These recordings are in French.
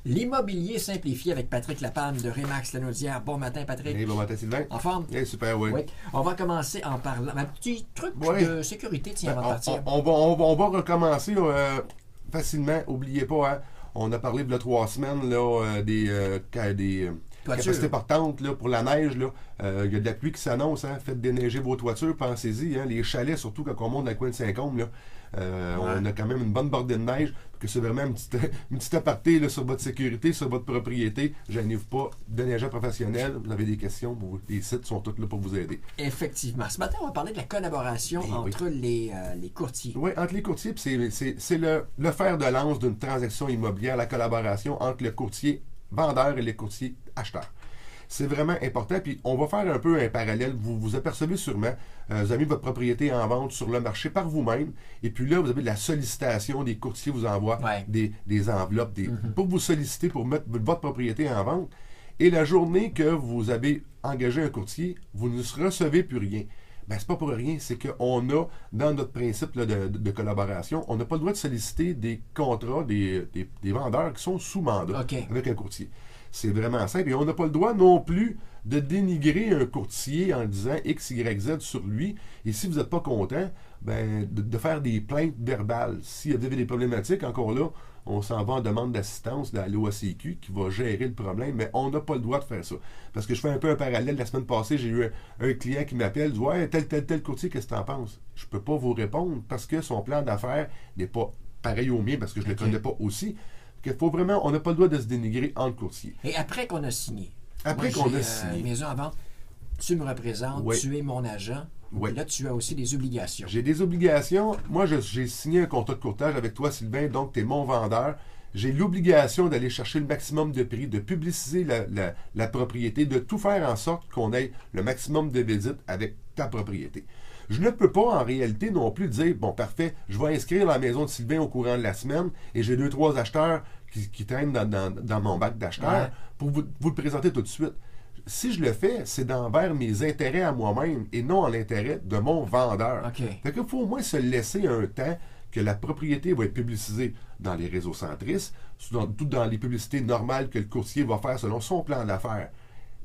L'immobilier simplifié avec Patrick Lapalme de Remax Lanaudière. Bon matin, Patrick. Hey, bon matin, Sylvain. En forme? Hey, super, oui. Oui. On va commencer en parlant. Un petit truc de sécurité, tiens, avant de partir. On va recommencer facilement. N'oubliez pas, hein, on a parlé de là, 3 semaines là, des capacités portantes là, pour la neige. Il y a de la pluie qui s'annonce. Hein, faites déneiger vos toitures, pensez-y. Hein, les chalets, surtout quand on monte dans le coin de Saint-Côme, là, on a quand même une bonne bordée de neige. Que c'est vraiment une petite aparté là, sur votre sécurité, sur votre propriété. Gênez-vous pas. Déneigeur professionnel. Vous avez des questions, les sites sont tous là pour vous aider. Effectivement. Ce matin, on va parler de la collaboration entre les courtiers. Oui, entre les courtiers, c'est le fer de lance d'une transaction immobilière, la collaboration entre le courtier vendeur et le courtier acheteur. C'est vraiment important. Puis on va faire un peu un parallèle. Vous vous apercevez sûrement, vous avez mis votre propriété en vente sur le marché par vous-même. Et puis là, vous avez de la sollicitation. Des courtiers vous envoient des enveloppes pour vous solliciter pour mettre votre propriété en vente. Et la journée que vous avez engagé un courtier, vous ne recevez plus rien. Ben, c'est pas pour rien, c'est qu'on a, dans notre principe là, de collaboration, on n'a pas le droit de solliciter des contrats des vendeurs qui sont sous mandat avec un courtier. C'est vraiment simple. Et on n'a pas le droit non plus de dénigrer un courtier en disant X, Y, Z sur lui. Et si vous n'êtes pas content, ben, de faire des plaintes verbales. S'il y a des problématiques, encore là, on s'en va en demande d'assistance de la l'OACQ qui va gérer le problème, mais on n'a pas le droit de faire ça. Parce que je fais un peu un parallèle. La semaine passée, j'ai eu un client qui m'appelle, dit « Ouais, tel courtier, qu'est-ce que tu en penses? » Je ne peux pas vous répondre parce que son plan d'affaires n'est pas pareil au mien parce que je ne le connais pas aussi. Qu'il faut vraiment, on n'a pas le droit de se dénigrer entre courtiers. Et après qu'on a signé, maison à vente, tu me représentes, tu es mon agent. Là, tu as aussi des obligations. J'ai des obligations. Moi, j'ai signé un contrat de courtage avec toi, Sylvain, donc tu es mon vendeur. J'ai l'obligation d'aller chercher le maximum de prix, de publiciser la propriété, de tout faire en sorte qu'on ait le maximum de visites avec ta propriété. Je ne peux pas, en réalité, non plus dire, bon, parfait, je vais inscrire la maison de Sylvain au courant de la semaine et j'ai 2-3 acheteurs qui traînent dans mon bac d'acheteurs pour vous le présenter tout de suite. Si je le fais, c'est d'envers mes intérêts à moi-même et non à l'intérêt de mon vendeur. Fait qu'il faut au moins se laisser un temps que la propriété va être publicisée dans les réseaux centristes, tout dans les publicités normales que le courtier va faire selon son plan d'affaires,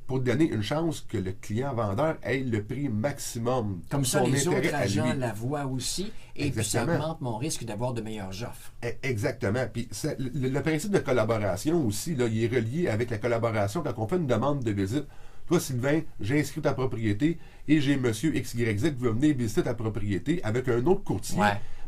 pour donner une chance que le client-vendeur ait le prix maximum. Comme ça, les autres agents la voient aussi, et puis ça augmente mon risque d'avoir de meilleures offres. Exactement. Puis le principe de collaboration aussi, là, il est relié avec la collaboration quand on fait une demande de visite. Toi, Sylvain, j'ai inscrit ta propriété et j'ai monsieur XYZ qui veut venir visiter ta propriété avec un autre courtier.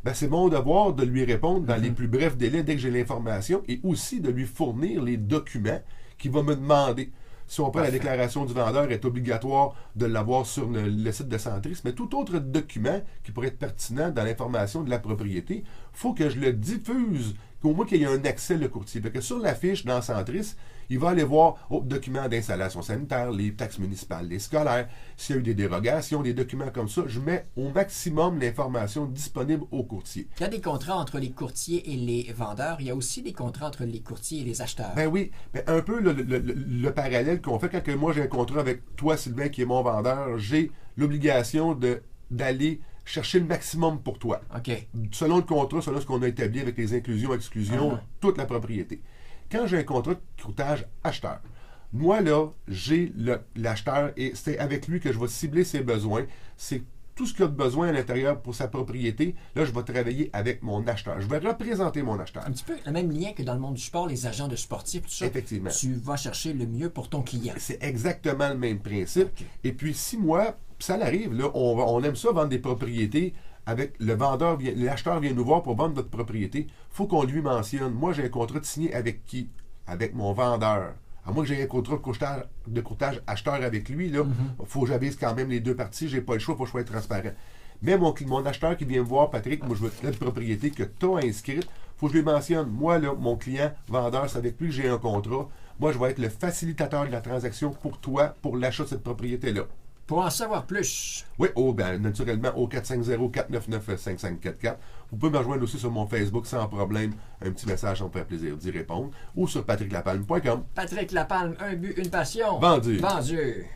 Ben, c'est mon devoir de lui répondre dans les plus brefs délais dès que j'ai l'information et aussi de lui fournir les documents qu'il va me demander. Si on prend la déclaration du vendeur, est obligatoire de l'avoir sur le site de Centris, mais tout autre document qui pourrait être pertinent dans l'information de la propriété, il faut que je le diffuse, qu'au moins qu'il y ait un accès le courtier. Fait que sur la fiche dans Centris, il va aller voir documents d'installation sanitaire, les taxes municipales, les scolaires, s'il y a eu des dérogations, des documents comme ça, je mets au maximum l'information disponible au courtier. Il y a des contrats entre les courtiers et les vendeurs. Il y a aussi des contrats entre les courtiers et les acheteurs. Ben oui, mais un peu le parallèle qu'on fait quand moi j'ai un contrat avec toi, Sylvain, qui est mon vendeur, j'ai l'obligation d'aller chercher le maximum pour toi. Selon le contrat, selon ce qu'on a établi avec les inclusions, exclusions, toute la propriété. Quand j'ai un contrat de courtage acheteur, moi, là, j'ai l'acheteur et c'est avec lui que je vais cibler ses besoins. C'est tout ce qu'il a de besoin à l'intérieur pour sa propriété. Là, je vais travailler avec mon acheteur. Je vais représenter mon acheteur. Un petit peu le même lien que dans le monde du sport, les agents de sportifs, tout ça. Effectivement. Tu vas chercher le mieux pour ton client. C'est exactement le même principe. Et puis, si moi, ça arrive, là, on aime ça vendre des propriétés avec le vendeur, l'acheteur vient nous voir pour vendre notre propriété, il faut qu'on lui mentionne, moi j'ai un contrat de signé avec qui? Avec mon vendeur. À moins que j'ai un contrat de courtage acheteur avec lui, il faut que j'avise quand même les deux parties, j'ai pas le choix, il faut que je sois transparent. Mais mon acheteur qui vient me voir, Patrick, moi je veux la propriété que tu as inscrite, il faut que je lui mentionne, moi là, mon client, vendeur, c'est avec lui que j'ai un contrat, moi je vais être le facilitateur de la transaction pour toi, pour l'achat de cette propriété-là. Pour en savoir plus. Oui, naturellement, au 450-499-5544. Vous pouvez me rejoindre aussi sur mon Facebook sans problème. Un petit message, on me fait plaisir d'y répondre. Ou sur patricklapalme.com. Patrick Lapalme, un but, une passion. Vendu. Vendu.